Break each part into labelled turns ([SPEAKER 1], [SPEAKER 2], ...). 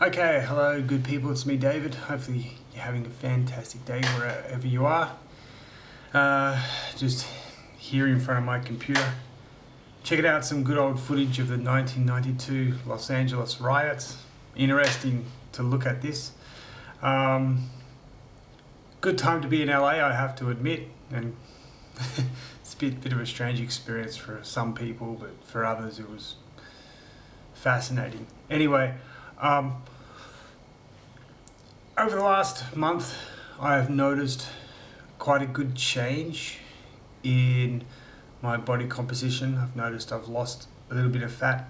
[SPEAKER 1] Okay, hello good people, it's me David. Hopefully you're having a fantastic day wherever you are. Just here in front of my computer, checking out some good old footage of the 1992 Los Angeles riots. Interesting to look at this. Good time to be in LA, I have to admit, and it's a bit of a strange experience for some people, but for others it was fascinating. Anyway, over the last month, I have noticed quite a good change in my body composition. I've noticed I've lost a little bit of fat.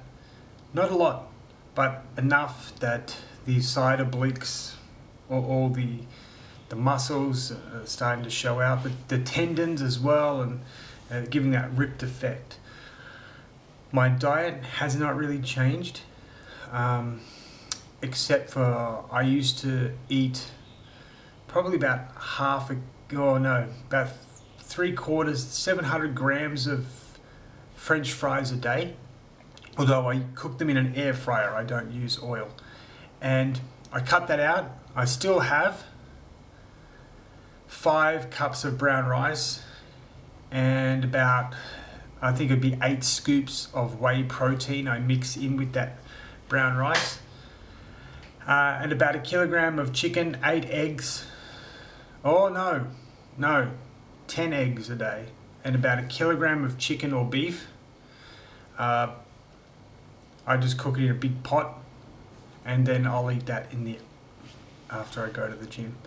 [SPEAKER 1] Not a lot, but enough that the side obliques, or all the muscles are starting to show out, the tendons as well, and giving that ripped effect. My diet has not really changed. Except for I used to eat probably about about 700 grams of French fries a day. Although I cook them in an air fryer, I don't use oil. And I cut that out. I still have 5 cups of brown rice and about, I think it'd be 8 scoops of whey protein I mix in with that brown rice. And about 1 kilogram of chicken, 8 eggs. 10 eggs a day. And about 1 kilogram of chicken or beef. I just cook it in a big pot, and then I'll eat that after I go to the gym.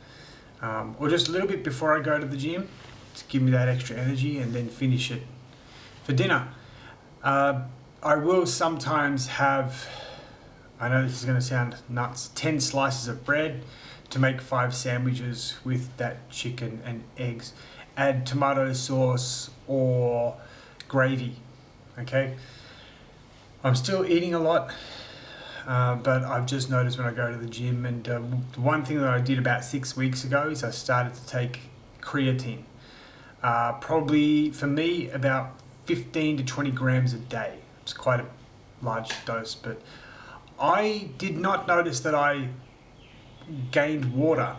[SPEAKER 1] Or just a little bit before I go to the gym to give me that extra energy, and then finish it for dinner. I will sometimes have, I know this is going to sound nuts, 10 slices of bread to make 5 sandwiches with that chicken and eggs. Add tomato sauce or gravy, okay? I'm still eating a lot, but I've just noticed when I go to the gym, and the one thing that I did about 6 weeks ago is I started to take creatine. Probably, for me, about 15 to 20 grams a day. It's quite a large dose, but I did not notice that I gained water,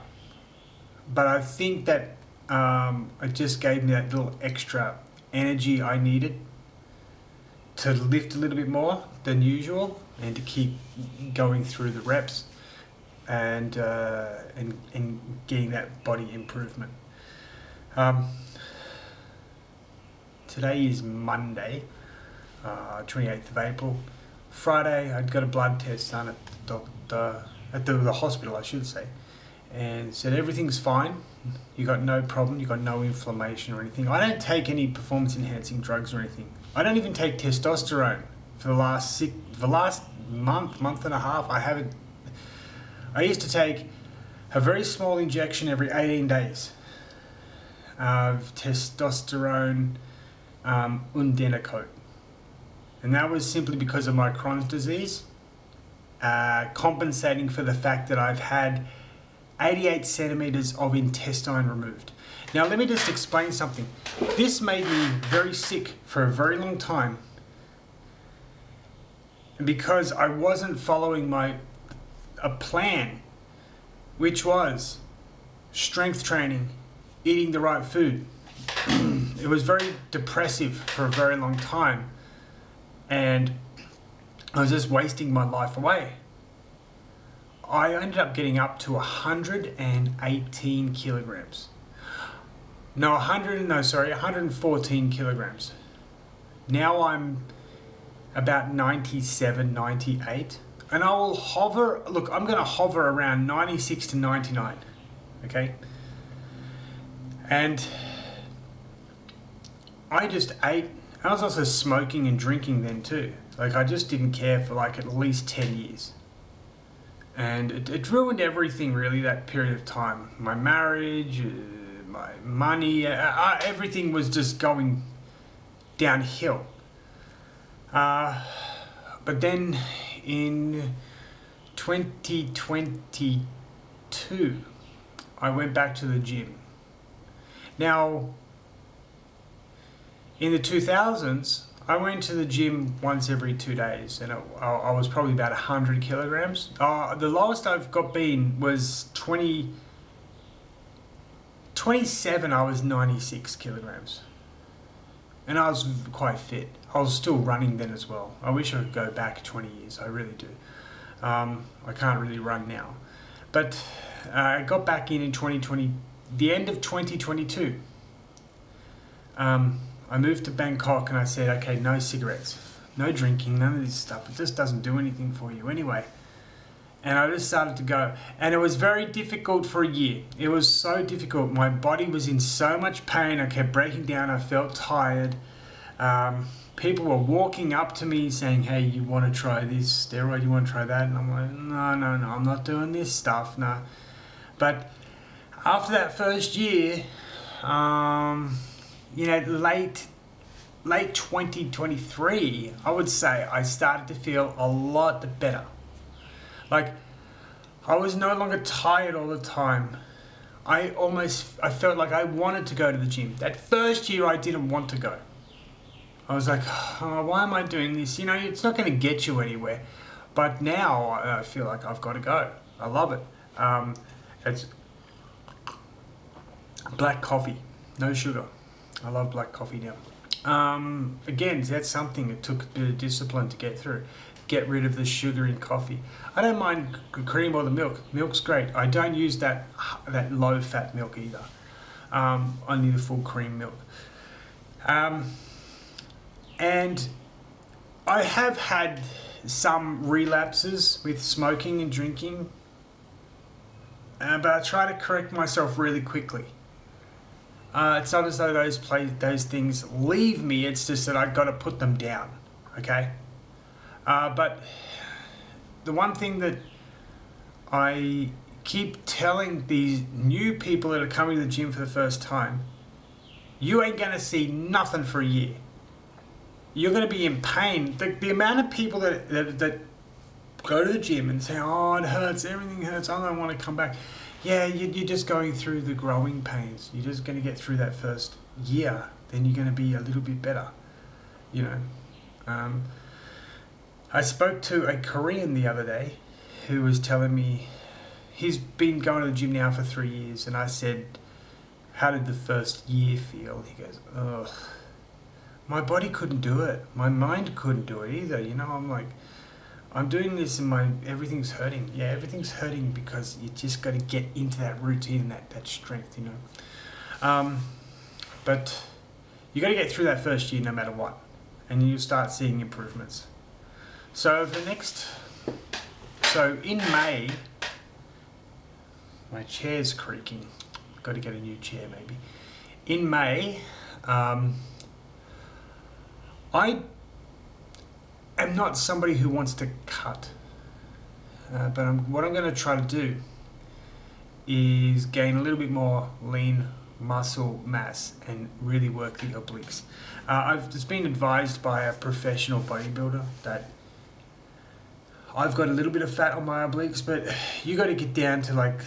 [SPEAKER 1] but I think that it just gave me that little extra energy I needed to lift a little bit more than usual and to keep going through the reps and getting that body improvement. Today is Monday, 28th of April. Friday, I'd got a blood test done at the hospital, I should say, and said everything's fine. You got no problem. You got no inflammation or anything. I don't take any performance-enhancing drugs or anything. I don't even take testosterone for the last month and a half. I haven't. I used to take a very small injection every 18 days of testosterone undenicote. And that was simply because of my Crohn's disease, compensating for the fact that I've had 88 centimeters of intestine removed. Now let me just explain something. This made me very sick for a very long time because I wasn't following a plan, which was strength training, eating the right food. It was very depressive for a very long time, and I was just wasting my life away. I ended up getting up to 118 kilograms. 114 kilograms. Now I'm about 97, 98, and I will I'm going to hover around 96 to 99, okay? And I just ate. I was also smoking and drinking then too. Like, I just didn't care for like at least 10 years. And it ruined everything really, that period of time. My marriage, my money, everything was just going downhill. But then in 2022, I went back to the gym. Now, in the 2000s, I went to the gym once every 2 days, and I was probably about 100 kilograms. The lowest I've been was 27. I was 96 kilograms, and I was quite fit. I was still running then as well. I wish I could go back 20 years. I really do. I can't really run now, but I got back in 2020, the end of 2022. I moved to Bangkok and I said, okay, no cigarettes, no drinking, none of this stuff. It just doesn't do anything for you anyway. And I just started to go. And it was very difficult for a year. It was so difficult. My body was in so much pain. I kept breaking down. I felt tired. People were walking up to me saying, hey, you want to try this steroid? You want to try that? And I'm like, no, I'm not doing this stuff, no. But after that first year, late 2023, I would say I started to feel a lot better. Like, I was no longer tired all the time. I felt like I wanted to go to the gym. That first year I didn't want to go. I was like, oh, why am I doing this? It's not going to get you anywhere. But now I feel like I've got to go. I love it. It's black coffee, no sugar. I love black coffee now. Again, that's something that took a bit of discipline to get through. Get rid of the sugar in coffee. I don't mind cream or the milk. Milk's great. I don't use that low-fat milk either. Only the full cream milk. And I have had some relapses with smoking and drinking, but I try to correct myself really quickly. It's not as though those things leave me. It's just that I've got to put them down. Okay. But the one thing that I keep telling these new people that are coming to the gym for the first time, you ain't going to see nothing for a year. You're going to be in pain. The amount of people that go to the gym and say, oh, it hurts, everything hurts, I don't want to come back. Yeah, you're just going through the growing pains. You're just going to get through that first year. Then you're going to be a little bit better. I spoke to a Korean the other day who was telling me he's been going to the gym now for 3 years. And I said, how did the first year feel? He goes, ugh. My body couldn't do it. My mind couldn't do it either. I'm like, I'm doing this and everything's hurting. Yeah, everything's hurting because you just got to get into that routine, that strength, But you got to get through that first year no matter what. And you'll start seeing improvements. So in May, my chair's creaking. Got to get a new chair maybe. In May, I am not somebody who wants to cut, but what I'm going to try to do is gain a little bit more lean muscle mass and really work the obliques. I've just been advised by a professional bodybuilder that I've got a little bit of fat on my obliques, but you got to get down to like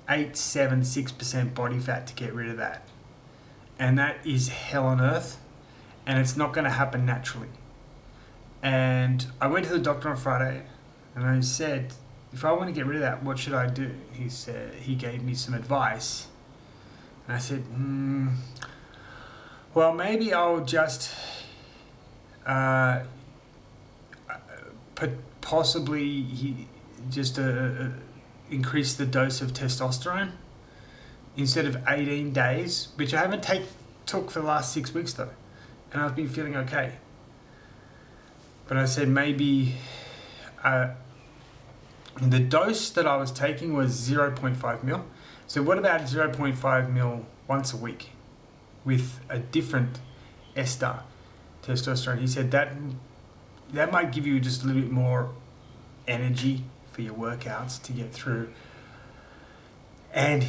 [SPEAKER 1] 6% body fat to get rid of that. And that is hell on earth. And it's not going to happen naturally. And I went to the doctor on Friday and I said, if I want to get rid of that, what should I do? He gave me some advice. And I said, well, maybe I'll just increase the dose of testosterone instead of 18 days, which I haven't took for the last 6 weeks though. And I've been feeling okay. But I said maybe the dose that I was taking was 0.5 mil. So what about 0.5 mil once a week with a different ester testosterone? He said that might give you just a little bit more energy for your workouts to get through. And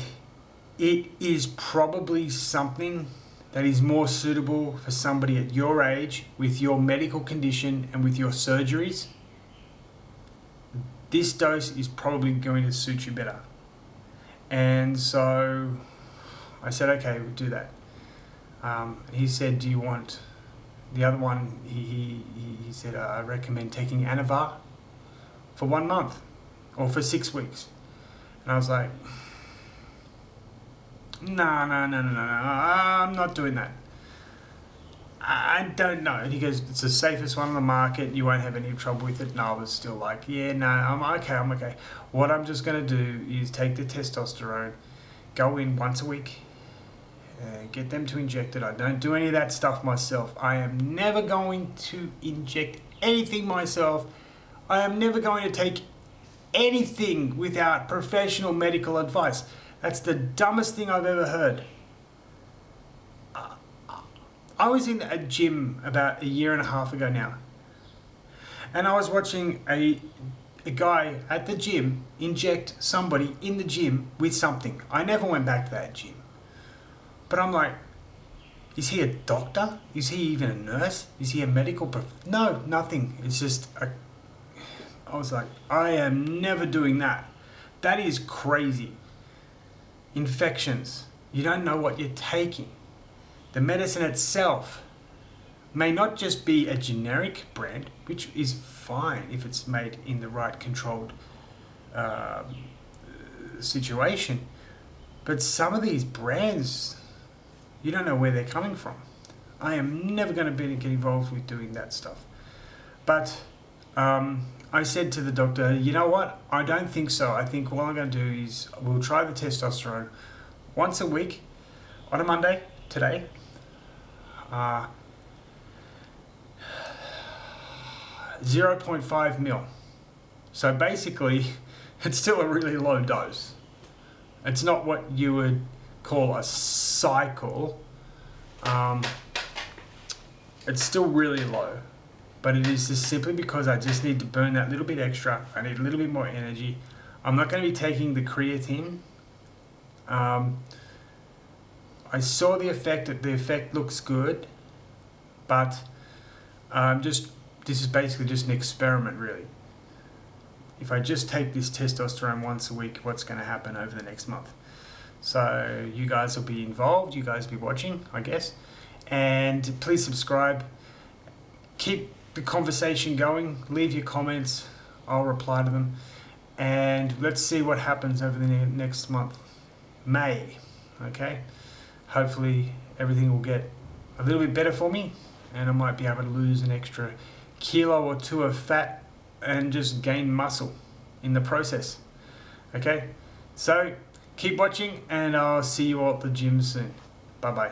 [SPEAKER 1] it is probably something that is more suitable for somebody at your age with your medical condition and with your surgeries. This dose is probably going to suit you better. And so I said, okay, we'll do that. He said, do you want The other one, he said, I recommend taking Anavar for 1 month or for 6 weeks. And I was like, no, I'm not doing that. I don't know. And he goes, it's the safest one on the market. You won't have any trouble with it. And I was still like, yeah, no, I'm okay. What I'm just going to do is take the testosterone, go in once a week, get them to inject it. I don't do any of that stuff myself. I am never going to inject anything myself. I am never going to take anything without professional medical advice. That's the dumbest thing I've ever heard. I was in a gym about 1.5 years ago now, and I was watching a guy at the gym inject somebody in the gym with something. I never went back to that gym. But I'm like, is he a doctor? Is he even a nurse? Is he a medical No, nothing. It's just I was like, I am never doing that. That is crazy. Infections. You don't know what you're taking. The medicine itself may not just be a generic brand, which is fine if it's made in the right controlled situation. But some of these brands, you don't know where they're coming from. I am never going to get involved with doing that stuff. But I said to the doctor, you know what? I don't think so. I think what I'm going to do is we'll try the testosterone once a week on a Monday, today. 0.5 mil. So basically, it's still a really low dose. It's not what you would call a cycle. It's still really low, but it is just simply because I just need to burn that little bit extra. I need a little bit more energy. I'm not going to be taking the creatine. I saw the effect. The effect looks good, but this is basically just an experiment, really. If I just take this testosterone once a week, what's going to happen over the next month? So you guys will be involved. You guys will be watching, I guess. And please subscribe. Keep the conversation going. Leave your comments. I'll reply to them. And let's see what happens over the next month. May. Okay? Hopefully everything will get a little bit better for me, and I might be able to lose an extra kilo or 2 of fat and just gain muscle in the process. Okay? So keep watching, and I'll see you all at the gym soon. Bye bye.